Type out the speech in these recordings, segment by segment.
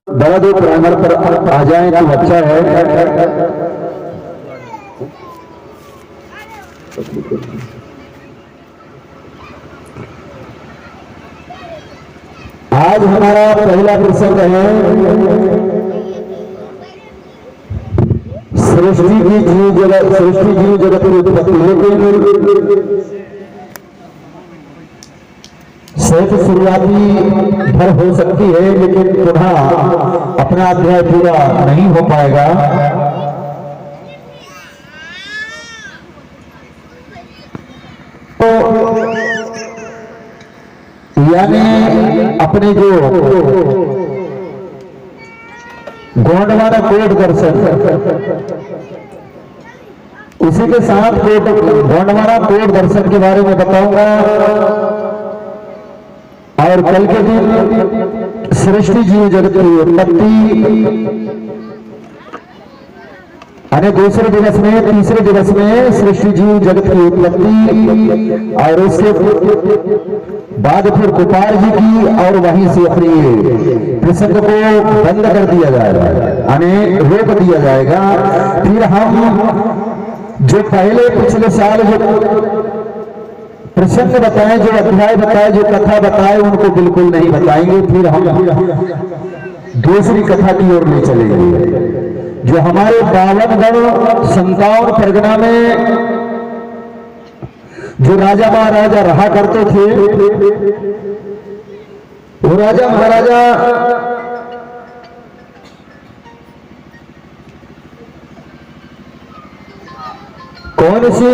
बड़ा दो प्राइमर पर आ जाए तो अच्छा है। आज हमारा पहला प्रसंग है सृष्टि की जीव जगत, सृष्टि जीव जगत की उत्पत्ति। लेकिन सिर्फ शुरुआती भर हो सकती है, लेकिन पुनः अपना अध्याय पूरा नहीं हो पाएगा। तो यानी अपने जो गोंडवाना कोट दर्शन, उसी के साथ गोंडवाना कोट दर्शन के बारे में बताऊंगा। और कल के दिन सृष्टि जीव जगत की उत्पत्ति, यानी दूसरे दिवस में, तीसरे दिवस में सृष्टि जीव जगत की उत्पत्ति, और उसके बाद फिर कुपार जी की, और वहीं से अपनी प्रसंग को बंद कर दिया जाएगा, यानी रोक दिया जाएगा। फिर हम जो पहले पिछले साल जो प्रसंग बताएं, जो अध्याय बताए, जो कथा बताए, उनको बिल्कुल नहीं बताएंगे। फिर हम दूसरी कथा की ओर ले चलेंगे। जो हमारे 52 गण 57 परगना में जो राजा महाराजा रहा करते थे, वो राजा महाराजा कौन सी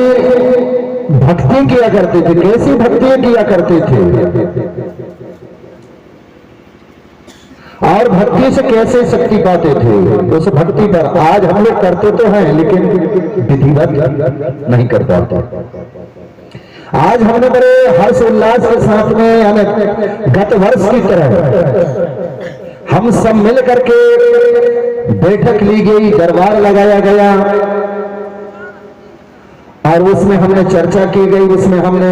भक्ति किया करते थे, कैसी भक्ति किया करते थे, और भक्ति से कैसे शक्ति पाते थे। उस भक्ति पर आज हम लोग करते तो हैं, लेकिन विधिवत नहीं कर पाते। आज हमने बड़े हर्ष उल्लास के साथ में, यानी गत वर्ष की तरह हम सब मिल करके बैठक ली गई, दरबार लगाया गया, और उसमें हमने चर्चा की गई। उसमें हमने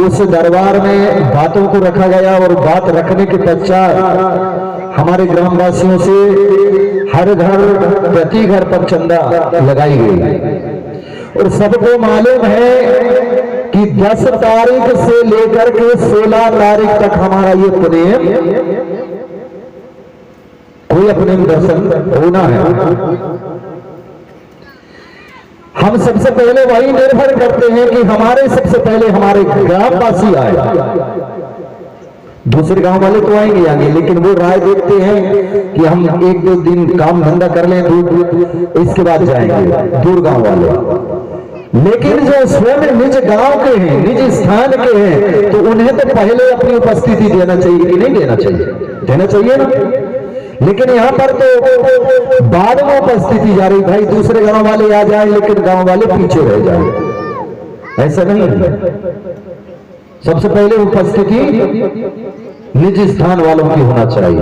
उस दरबार में बातों को रखा गया, और बात रखने के पश्चात हमारे ग्रामवासियों से हर घर, प्रति घर पर चंदा लगाई गई। और सबको मालूम है कि 10 तारीख से लेकर के 16 तारीख तक हमारा ये पुण्य, कोई अपने दर्शन होना है। हम सबसे पहले वही निर्भर करते हैं कि हमारे सबसे पहले हमारे ग्रामवासी आए। दूसरे गांव वाले तो आएंगे, लेकिन वो राय देखते हैं कि हम 1-2 दिन काम धंधा कर लें, इसके बाद जाएंगे दूर गांव वाले। लेकिन जो स्वयं निज गांव के हैं, निज स्थान के हैं, तो उन्हें तो पहले अपनी उपस्थिति देना चाहिए कि नहीं देना चाहिए? देना चाहिए ना। लेकिन यहाँ पर तो बाद में उपस्थिति जा रही, भाई दूसरे गांव वाले आ जाए, लेकिन गांव वाले पीछे रह जाए। ऐसा नहीं है। सबसे पहले उपस्थिति निज स्थान वालों की होना चाहिए।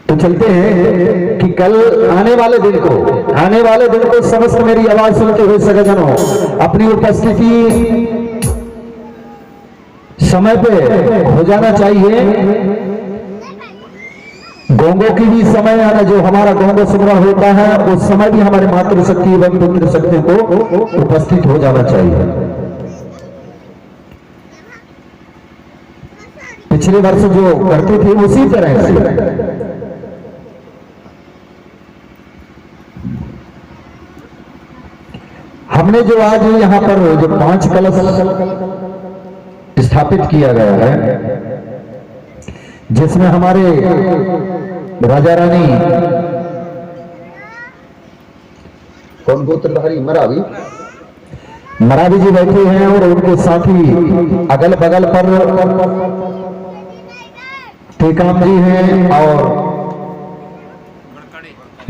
तो चलते हैं कि कल आने वाले दिन को समस्त मेरी आवाज सुनते हुए सज्जनों अपनी उपस्थिति समय पे हो जाना चाहिए। गोंगों की भी समय आना, जो हमारा गोंगो संग्रह होता है, उस समय भी हमारे मातृशक्ति एवं पितृशक्ति को उपस्थित हो जाना चाहिए। पिछले वर्ष जो करते थे उसी तरह से हमने जो आज यहाँ पर जो 5 कलश स्थापित किया गया है, जिसमें हमारे राजा रानी कौन गोत्रधारी मरावी जी बैठे हैं, और उनके साथी अगल बगल पर टेकाम जी हैं और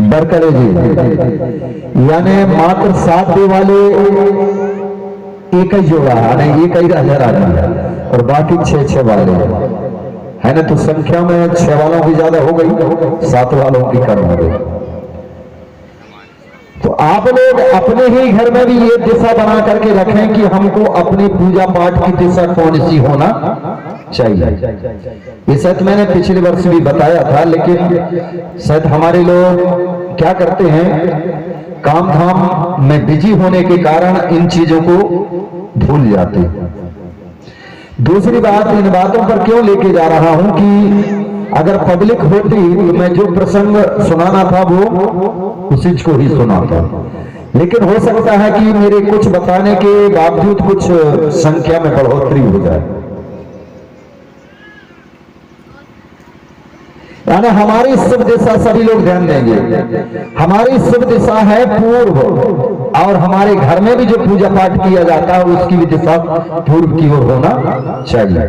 बरकड़े जी, यानी मात्र 7 दे वाले एक ही जोड़ा, यानी एक ही राजा रानी है, और बाकी 6 वाले है ना। तो संख्या में 6 वालों की ज्यादा हो गई, 7 वालों की कम हो गई। तो आप लोग अपने ही घर में भी ये दिशा बना करके रखें कि हमको अपनी पूजा पाठ की दिशा कौन सी होना चाहिए। ये शायद मैंने पिछले वर्ष भी बताया था, लेकिन शायद हमारे लोग क्या करते हैं, काम धाम में बिजी होने के कारण इन चीजों को भूल जाते हैं। दूसरी बात, इन बातों पर क्यों लेके जा रहा हूं कि अगर पब्लिक होती तो मैं जो प्रसंग सुनाना था वो उसी को ही सुनाता, लेकिन हो सकता है कि मेरे कुछ बताने के बावजूद कुछ संख्या में बढ़ोतरी हो जाए। यानी हमारी शुभ दिशा, सभी लोग ध्यान देंगे, हमारी शुभ दिशा है पूर्व, और हमारे घर में भी जो पूजा पाठ किया जाता है उसकी भी दिशा पूर्व की ओर होना चाहिए,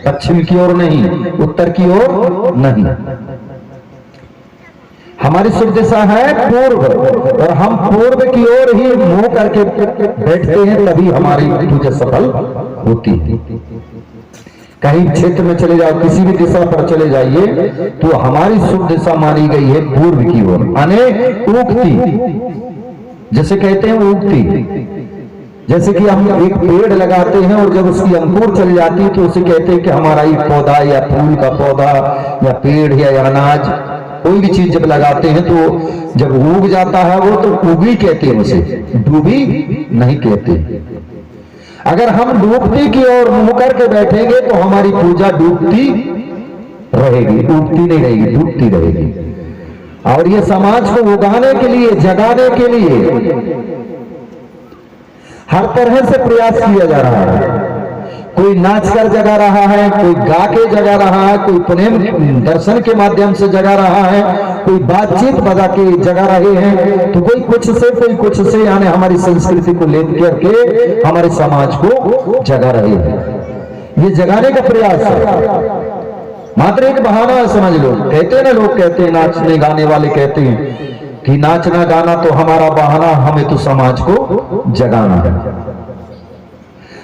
पश्चिम की ओर नहीं, उत्तर की ओर नहीं। हमारी शुभ दिशा है पूर्व, और हम पूर्व की ओर ही मुंह करके बैठते हैं, तभी हमारी पूजा सफल होती है। कहीं क्षेत्र में चले जाओ, किसी भी दिशा पर चले जाइए, तो हमारी शुभ दिशा मानी गई है पूर्व की ओर, यानी उगती, जैसे कहते हैं उगती। जैसे कि हम एक पेड़ लगाते हैं और जब उसकी अंकुर चल जाती है तो उसे कहते हैं कि हमारा एक पौधा या फूल का पौधा या पेड़ या अनाज, कोई भी चीज जब लगाते हैं तो जब उग जाता है वो तो उगी कहते हैं, उसे डूबी नहीं कहते। अगर हम डूबती की ओर मुंह करके बैठेंगे तो हमारी पूजा डूबती रहेगी, उगती नहीं रहेगी, डूबती रहेगी। और ये समाज को उगाने के लिए, जगाने के लिए हर तरह से प्रयास किया जा रहा है। कोई नाच कर जगा रहा है, कोई गा के जगा रहा है, कोई प्रेम दर्शन के माध्यम से जगा रहा है, कोई बातचीत बजा के जगा रहे हैं, तो कोई कुछ से, यानी हमारी संस्कृति को लेकर के हमारे समाज को जगा रहे हैं। ये जगाने का प्रयास है, मात्र एक बहाना है, समझ लो। कहते हैं ना, लोग कहते हैं, नाचने गाने वाले कहते हैं कि नाचना गाना तो हमारा बहाना, हमें तो समाज को जगाना है।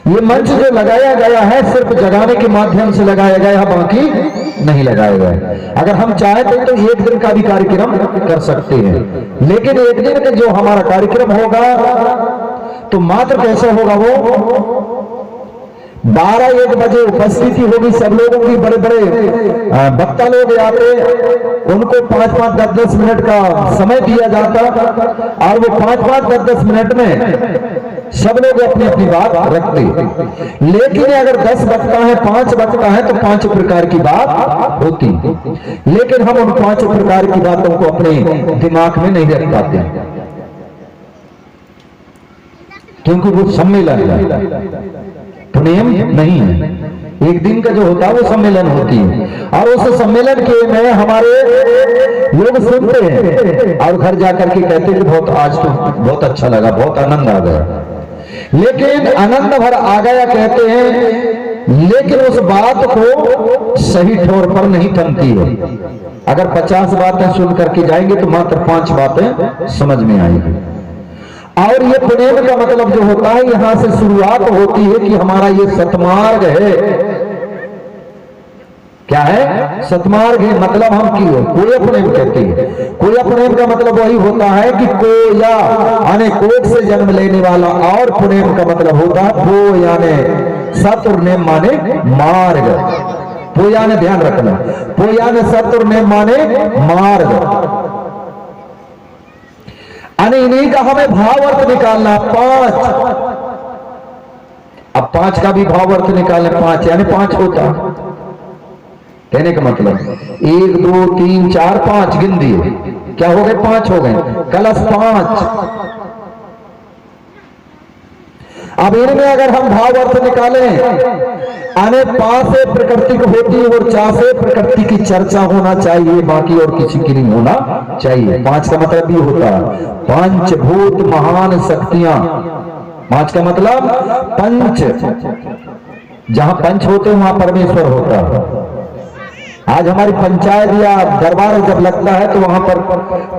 ये मंच जो लगाया गया है सिर्फ जगाने के माध्यम से लगाया गया है, बाकी नहीं लगाया गया। अगर हम चाहते तो एक दिन का भी कार्यक्रम कर सकते हैं, लेकिन एक दिन का जो हमारा कार्यक्रम होगा तो मात्र कैसे होगा, वो 12-1 बजे उपस्थिति होगी सब लोगों की। बड़े बड़े वक्ता लोग आते, उनको 5-5, 10-10 मिनट का समय दिया जाता, और वो 5-5, 10-10 मिनट में सब लोग अपनी अपनी बात रखते। लेकिन अगर 10 वक्ता है, 5 वक्ता है, तो 5 प्रकार की बात होती, लेकिन हम उन 5 प्रकार की बातों को अपने दिमाग में नहीं रख पाते, क्योंकि वो सम्मेलन है, प्रेम नहीं है। एक दिन का जो होता है वो सम्मेलन होती है, और उस सम्मेलन के में हमारे लोग सुनते हैं और घर जाकर के कहते हैं कि आज तो बहुत अच्छा लगा, बहुत आनंद आ गया। लेकिन आनंद भर आ गया कहते हैं, लेकिन उस बात को सही ठोर पर नहीं थमती है। अगर 50 बातें सुन करके जाएंगे तो मात्र 5 बातें समझ में आएंगी। और ये प्रेम का मतलब जो होता है, यहां से शुरुआत होती है कि हमारा ये सतमार्ग है। क्या है? सतमार्ग है, मतलब हम की कोया प्रेम कहते हैं। कोया प्रेम का मतलब वही होता है कि कोया यानी कोट से जन्म लेने वाला, और प्रेम का मतलब होता है पो यानी सत और नेम माने मार्ग। पोया ने ध्यान रखना, पोया ने सत और नेम माने मार्ग। इन्हीं का हमें भाव अर्थ निकालना 5। अब 5 का भी भाव अर्थ निकालना 5, यानी 5 होता। कहने का मतलब 1 2 3 4 5 गिन दिए, क्या हो गए? 5 हो गए। कलश 5। अब इनमें अगर हम भाव अर्थ निकालें, आने 5 से प्रकृति को होती है और 4 से प्रकृति की चर्चा होना चाहिए, बाकी और किसी की नहीं होना चाहिए। 5 का मतलब भी होता है पंचभूत महान शक्तियां। 5 का मतलब पंच, जहां पंच होते हैं वहां परमेश्वर होता है। आज हमारी पंचायत या दरबार जब लगता है तो वहां पर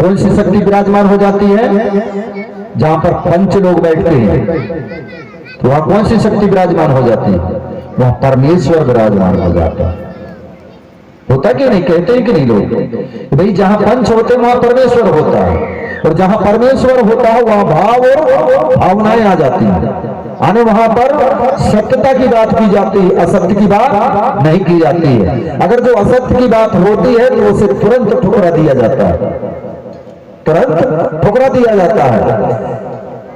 कौन सी शक्ति विराजमान हो जाती है? जहां पर पंच लोग बैठते हैं तो वहां कौन सी शक्ति विराजमान हो जाती है? वहां परमेश्वर विराजमान हो जाता है। होता कि नहीं? कहते हैं कि नहीं लोग? भाई जहां पंच होते हैं वहां परमेश्वर होता है। और जहां परमेश्वर होता है वहां भाव और भावनाएं आ जाती हैं, आने वहां पर सत्यता की बात की जाती है, असत्य की बात नहीं की जाती है। अगर जो असत्य की बात होती है तो उसे तुरंत ठुकरा दिया जाता है, तुरंत ठुकरा दिया जाता है।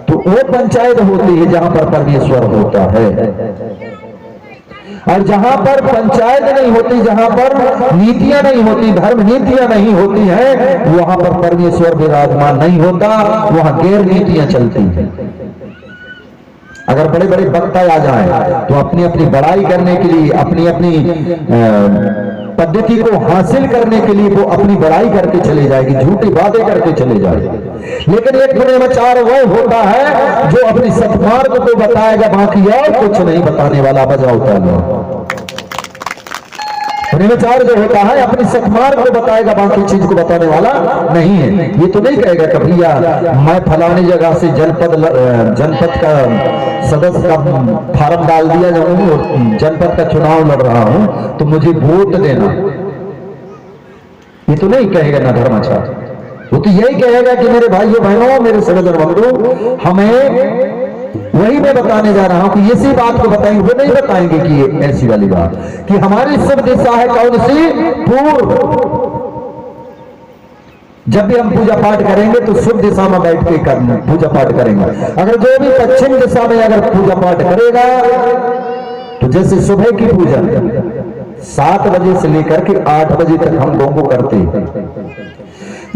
तो वो पंचायत होती है जहां पर परमेश्वर होता है। और जहां पर पंचायत नहीं होती, जहां पर नीतियां नहीं होती, धर्म नीतियां नहीं होती हैं, वहां पर परमेश्वर विराजमान नहीं होता, वहां गैर नीतियां चलती हैं। अगर बड़े बड़े वक्ता आ जाएं तो अपनी अपनी बड़ाई करने के लिए, अपनी अपनी पद्धति को हासिल करने के लिए वो अपनी बड़ाई करके चले जाएगी, झूठी बातें करके चले जाएगी। लेकिन एक पुण्यचार वह होता है जो अपनी सत्मार्ग को बताएगा, बाकी और कुछ नहीं बताने वाला। बजाओ तालियां। पुण्यचार जो होता है अपनी सत्मार्ग को बताएगा, बाकी चीज को बताने वाला नहीं है। ये तो नहीं कहेगा कि भैया मैं फलानी जगह से जनपद का सदस्य का फार्म डाल दिया जाऊंगी और जनपद का चुनाव लड़ रहा हूं तो मुझे वोट देना, ये तो नहीं कहेगा ना धर्माचार्य। वो तो यही कहेगा कि मेरे भाइयों बहनों, मेरे सज्जन बंधु, हमें वही मैं बताने जा रहा हूं कि इसी बात को बताएंगे। वो नहीं बताएंगे कि ये ऐसी वाली बात कि हमारी शुभ दिशा है कौन सी? पूर्व। जब भी हम पूजा पाठ करेंगे तो शुभ दिशा में बैठ के पूजा पाठ करेंगे। अगर जो भी पश्चिम दिशा में अगर पूजा पाठ करेगा तो जैसे सुबह की पूजा 7 बजे से लेकर के 8 बजे तक हम गोंगो करते हैं।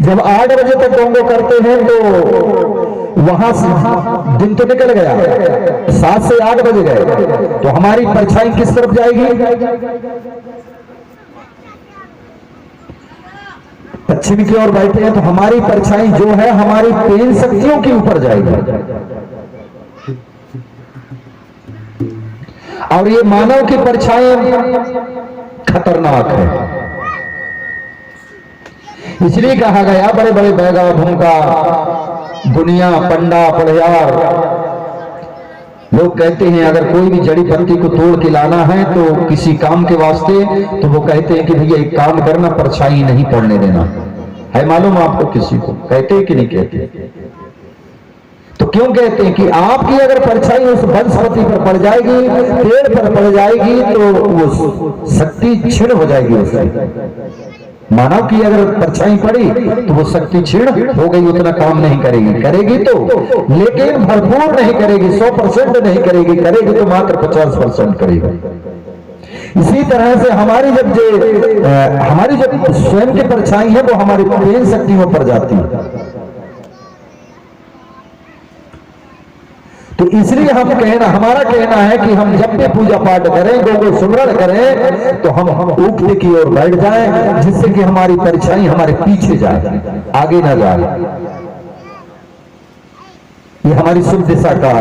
जब 8 बजे तक गोंगो करते हैं तो वहां से दिन तो निकल गया, 7 से 8 बजे गए, तो हमारी परछाई किस तरफ जाएगी? पश्चिम की ओर बैठे हैं तो हमारी परछाई जो है हमारी पेन शक्तियों के ऊपर जाएगी। और ये मानव की परछाई खतरनाक है। इसलिए कहा गया बड़े बड़े बैगा भूमका दुनिया पंडा पढ़ियार लोग कहते हैं अगर कोई भी जड़ी पत्ती को तोड़ के लाना है तो किसी काम के वास्ते, तो वो कहते हैं कि भैया एक काम करना, परछाई नहीं पड़ने देना है। मालूम आपको किसी को कहते हैं कि नहीं कहते? तो क्यों कहते हैं कि आपकी अगर परछाई उस वनस्पति पर पड़ जाएगी, पेड़ पर पड़ जाएगी, तो वो शक्ति क्षीण हो जाएगी। उसकी मानव की अगर परछाई पड़ी तो वो शक्ति क्षीण हो गई, उतना काम नहीं करेगी। करेगी तो लेकिन भरपूर नहीं करेगी, 100% नहीं करेगी, करेगी तो मात्र 50% करेगी। इसी तरह से हमारी जब स्वयं की परछाई है वो हमारी पेन शक्तियों पर जाती है। तो इसलिए हमारा कहना है कि हम जब भी पूजा पाठ करें, गोगो सुमरण करें, तो हम ऊपर की ओर बैठ जाएं, जिससे कि हमारी परछाई हमारे पीछे जाए, आगे ना जाए। ये हमारी शुभ दिशा का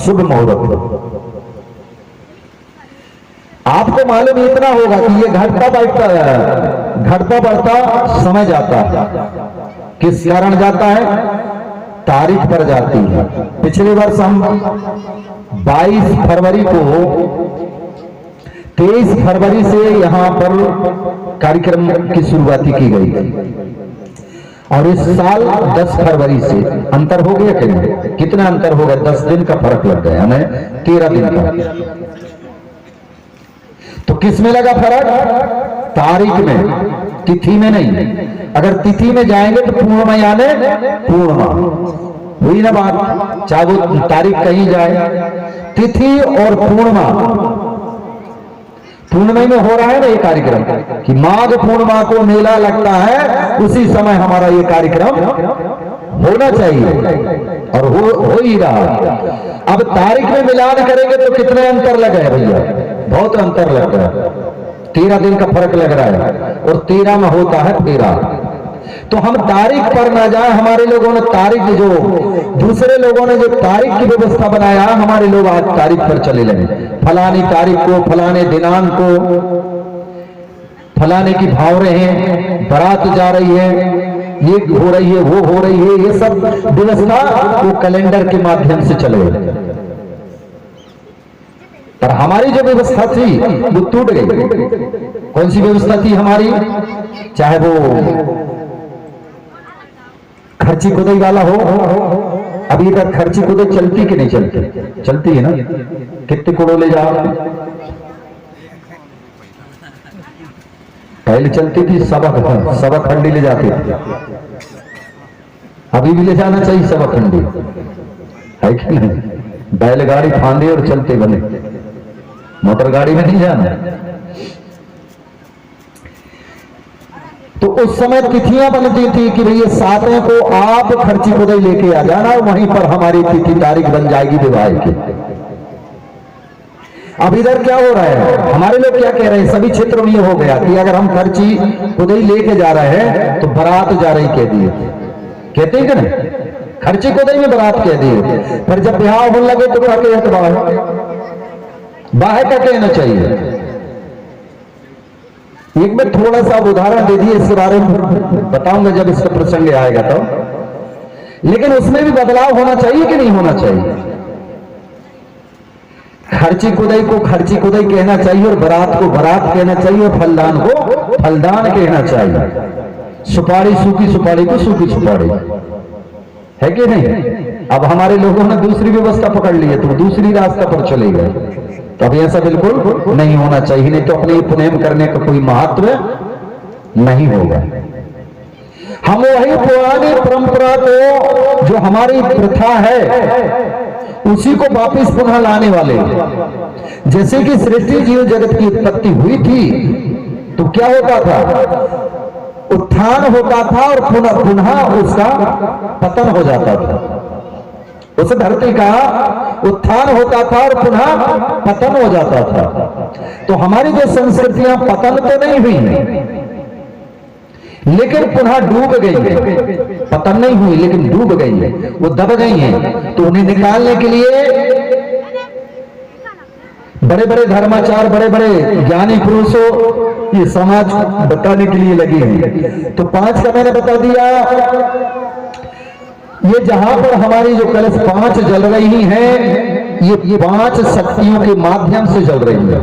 शुभ मुहूर्त। आपको मालूम इतना होगा कि ये घटता बढ़ता समय जाता है। किस कारण जाता है? तारीख पर जाती है। पिछले वर्ष हम 22 फरवरी को 23 फरवरी से यहां पर कार्यक्रम की शुरुआती की गई थी और इस साल 10 फरवरी से अंतर हो गया। कितना अंतर हो गया? 10 दिन का फर्क लग गया, हमें 13 दिन का। तो किस में लगा फर्क? तारीख में, तिथि में नहीं। अगर तिथि में जाएंगे तो पूर्णिमा यानी पूर्णिमा हुई ना बात, चाहे वो तारीख कहीं जाए। तिथि और पूर्णिमा, पूर्णिमा में हो रहा है ना ये कार्यक्रम कि माघ पूर्णिमा को मेला लगता है, उसी समय हमारा ये कार्यक्रम होना चाहिए और हो ही रहा। अब तारीख में मिलान करेंगे तो कितने अंतर लगे हैं भैया? बहुत अंतर लग रहा है, 13 दिन का फर्क लग रहा है और 13 में होता है 13। तो हम तारीख पर ना जाए। हमारे लोगों ने तारीख, जो दूसरे लोगों ने जो तारीख की व्यवस्था बनाया, हमारे लोग आज तारीख पर चले लगे। फलानी तारीख को, फलाने दिनांक को, फलाने की भावरे हैं, बारात जा रही है, ये हो रही है, वो हो रही है, ये सब व्यवस्था वो कैलेंडर के माध्यम से चले। पर हमारी जो व्यवस्था थी वो टूट गई। कौन सी व्यवस्था थी हमारी? चाहे वो खर्ची खुदाई वाला हो। अभी इधर खर्ची खुदाई चलती कि नहीं चलती? चलती है ना। कितने करोड़ ले जाओ? पहले चलती थी सबक खंडी ले जाती थी, अभी भी ले जाना चाहिए सबक खंडी, है कि नहीं? बैलगाड़ी फांदे और चलते बने, मोटर गाड़ी में नहीं जाना। तो उस समय तिथियां बनती थी कि भैया 7वें को आप खर्ची खुदाई लेके आ जाना, वहीं पर हमारी तिथि तारीख बन जाएगी विवाह की। अब इधर क्या हो रहा है, हमारे लोग क्या कह रहे हैं, सभी क्षेत्रों में ये हो गया कि अगर हम खर्ची खुदाई लेके जा रहे हैं तो बारात जा रही कह दिए, कहते हैं कि नहीं? खर्ची खुदाई में बारात कह दिए, पर जब ब्याह होने लगे तो क्या कहे? बाहर का कहना चाहिए। एक में थोड़ा सा उदाहरण दे दिए, इसके बारे में बताऊंगा जब इसका प्रसंग आएगा तो। लेकिन उसमें भी बदलाव होना चाहिए कि नहीं होना चाहिए? खर्ची खुदाई को खर्ची खुदाई कहना चाहिए और बारात को बारात कहना चाहिए और फलदान को फलदान कहना चाहिए। सुपारी सूखी सुपारी को सूखी सुपारी, है कि नहीं? अब हमारे लोगों ने दूसरी व्यवस्था पकड़ ली है तो दूसरी रास्ता पर चले गए, तो अभी ऐसा बिल्कुल नहीं होना चाहिए, नहीं तो अपने उपनयन करने का कोई महत्व नहीं होगा। हम वही पुरानी परंपरा को, जो हमारी प्रथा है, उसी को वापिस पुनः लाने वाले। जैसे कि सृष्टि जीव जगत की उत्पत्ति हुई थी तो क्या होता था? उत्थान होता था और पुनः पुनः उसका पतन हो जाता था। उस धरती का उत्थान होता था और पुनः पतन हो जाता था। तो हमारी जो संस्कृतियां पतन तो नहीं हुई लेकिन पुनः डूब गई है। पतन नहीं हुई लेकिन डूब गई है, वो दब गई हैं। तो उन्हें निकालने के लिए बड़े बड़े धर्माचार, बड़े बड़े ज्ञानी पुरुषों ये समाज बताने के लिए लगे हैं। तो 5 का मैंने बता दिया, ये जहां पर हमारी जो कलश 5 जल रही हैं, ये 5 शक्तियों के माध्यम से जल रही है।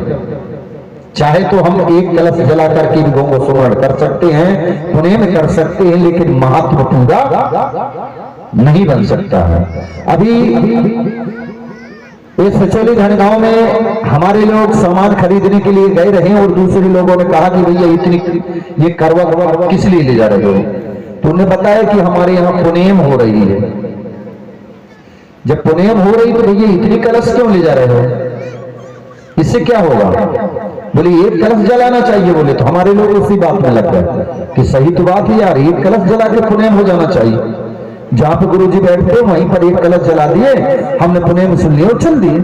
चाहे तो हम एक कलश जला करके भी गौ को सुमरण कर सकते हैं, पुण्य में कर सकते हैं, लेकिन महत्व पूरा नहीं बन सकता है। अभी इस सचोली धनगांव में हमारे लोग सामान खरीदने के लिए गए रहे और दूसरे लोगों ने कहा कि भैया इतनी ये करवा किस लिए ले जा रहे हो? तो उन्हें बताया कि हमारे यहाँ पुनेम हो रही है। जब पुनेम हो रही तो भैया इतनी कलश क्यों ले जा रहे हो? इससे क्या होगा? बोले एक कलश जलाना चाहिए। बोले तो हमारे लोग उसी बात में लग गए कि सही तो बात है यार, एक कलश जला के पुनेम हो जाना चाहिए। जहां पे गुरुजी बैठते वहीं पर एक कलश जला दिए, हमने पुनेम सुन लिया और चल दिए।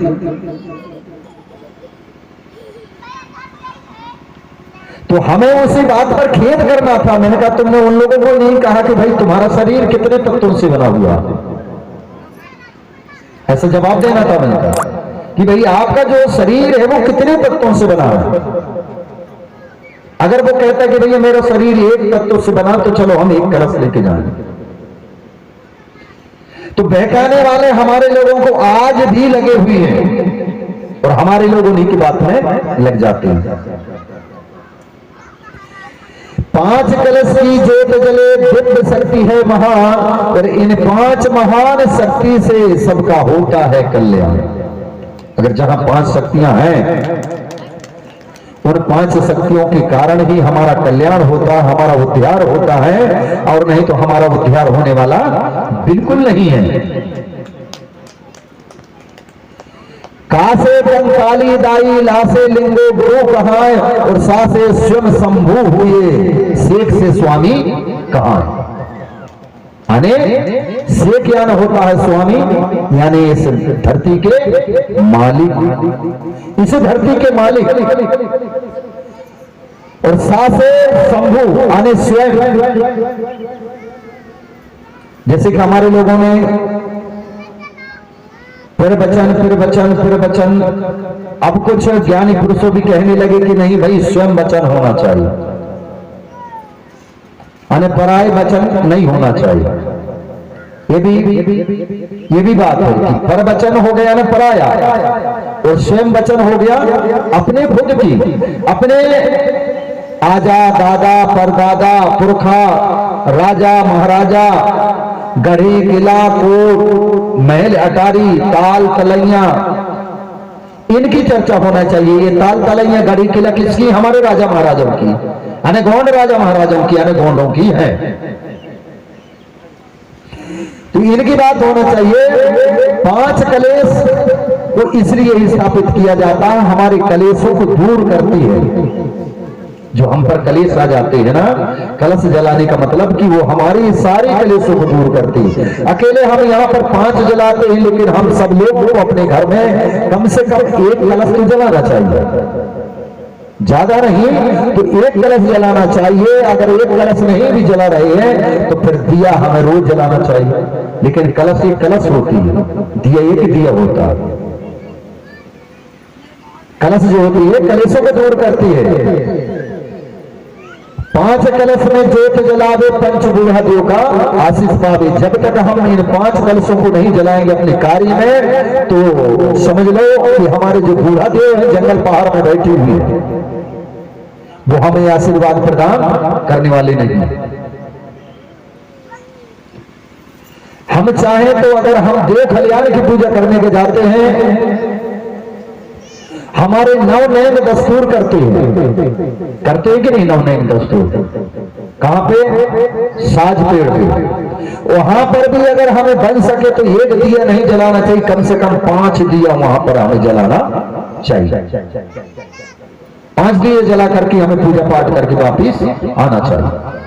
तो हमें उसी बात पर खेद करना था। मैंने कहा तुमने उन लोगों को नहीं कहा कि भाई तुम्हारा शरीर कितने तत्वों से बना हुआ, ऐसा जवाब देना था। मैंने कहा कि भाई आपका जो शरीर है वो कितने तत्वों से बना है। अगर वो कहता है कि भैया मेरा शरीर एक तत्व से बना, तो चलो हम एक कलश लेके जाएंगे। तो बहकाने वाले हमारे लोगों को आज भी लगे हुए हैं और हमारे लोग उन्हीं की बात में लग जाते हैं। 5 कलश की ज्योत जले दिव्य शक्ति है महान, और इन 5 महान शक्ति से सबका होता है कल्याण। अगर जहां 5 शक्तियां हैं, उन 5 शक्तियों के कारण ही हमारा कल्याण होता है, हमारा उद्धार होता है, और नहीं तो हमारा उद्धार होने वाला बिल्कुल नहीं है। कासे कंकाली दाई लासे लिंगो गो कहां, और सासे स्वयं शंभु हुए शेख से स्वामी कहां। यानी शेख यानी होता है स्वामी, यानी इस धरती के मालिक, इस धरती के मालिक। और सासे शंभु यानी स्वयं। जैसे कि हमारे लोगों ने फिर वचन, अब कुछ ज्ञानी पुरुषों भी कहने लगे कि नहीं भाई स्वयं वचन होना चाहिए, पराय वचन नहीं होना चाहिए। ये भी बात है कि पर वचन हो गया ना पराया, और स्वयं वचन हो गया अपने खुद की, अपने आजा दादा परदादा पुरखा राजा महाराजा गढ़ी, किला, कोट, महल, अटारी, ताल तलैया, इनकी चर्चा होना चाहिए। ये ताल तलैया, गढ़ी, किला किसकी? हमारे राजा महाराजों की, यानी गोंड राजा महाराजों की, यानी गोंडों की है। तो इनकी बात होना चाहिए। 5 कलेश को इसलिए स्थापित किया जाता है, हमारे कलेशों को दूर करती है। जो हम पर कलेश आ जाते हैं ना, कलश जलाने का मतलब कि वो हमारी सारी कलेशों को दूर करती है। अकेले हम यहाँ पर 5 जलाते हैं, लेकिन हम सब लोग को अपने घर में कम से कम 1 कलश तो जलाना चाहिए, ज्यादा नहीं तो 1 कलश जलाना चाहिए। अगर 1 कलश नहीं भी जला रहे हैं तो फिर दिया हमें रोज जलाना चाहिए। लेकिन कलश एक कलश होती है, दिया एक दिया होता है। कलश जो होती है कलेशों को दूर करती है। 5 कलश में ज्योत जलावे पंच बूढ़ा देव का आशीष पावे। जब तक हम इन 5 कलशों को नहीं जलाएंगे अपने कार्य में, तो समझ लो कि हमारे जो बूढ़ा देव है जंगल पहाड़ में बैठी हुई है, वो हमें आशीर्वाद प्रदान करने वाले नहीं। हम चाहें तो अगर हम देव कल्याण की पूजा करने के जाते हैं, हमारे नवनयन दस्तूर करते हैं कि नहीं? नवनयन दस्तूर कहां पे? साज पेड़ पे। वहां पर भी अगर हमें बन सके तो 1 दिया नहीं जलाना चाहिए, कम से कम 5 दिया वहां पर हमें जलाना चाहिए। 5 दिए जला करके हमें पूजा पाठ करके वापिस आना चाहिए।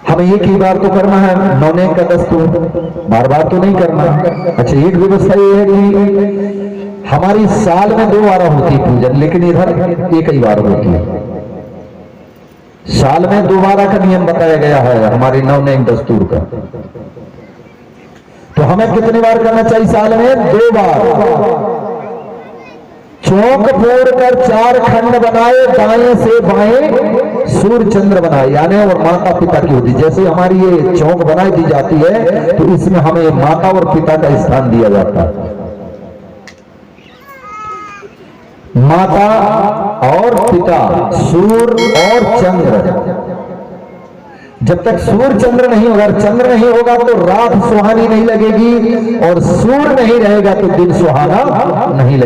हमें एक ही बार तो करना है नवनयन का दस्तूर, बार बार तो नहीं करना। अच्छा, एक व्यवस्था ये है कि हमारी साल में 2 बार होती है पूजन, लेकिन इधर एक ही बार होती है। साल में 2 बार का नियम बताया गया है हमारे नवनयन दस्तूर का। तो हमें कितनी बार करना चाहिए साल में? 2 बार। चौक फोड़कर 4 खंड बनाए, दाएं से बाएं सूर्य चंद्र बनाए, यानी और माता पिता की होती। जैसे हमारी ये चौक बनाई दी जाती है तो इसमें हमें माता और पिता का स्थान दिया जाता है। माता और पिता, सूर्य और चंद्र। जब तक सूर्य चंद्र नहीं होगा, चंद्र नहीं होगा तो रात सुहानी नहीं लगेगी, और सूर्य नहीं रहेगा तो दिन सुहाना नहीं लगेगा।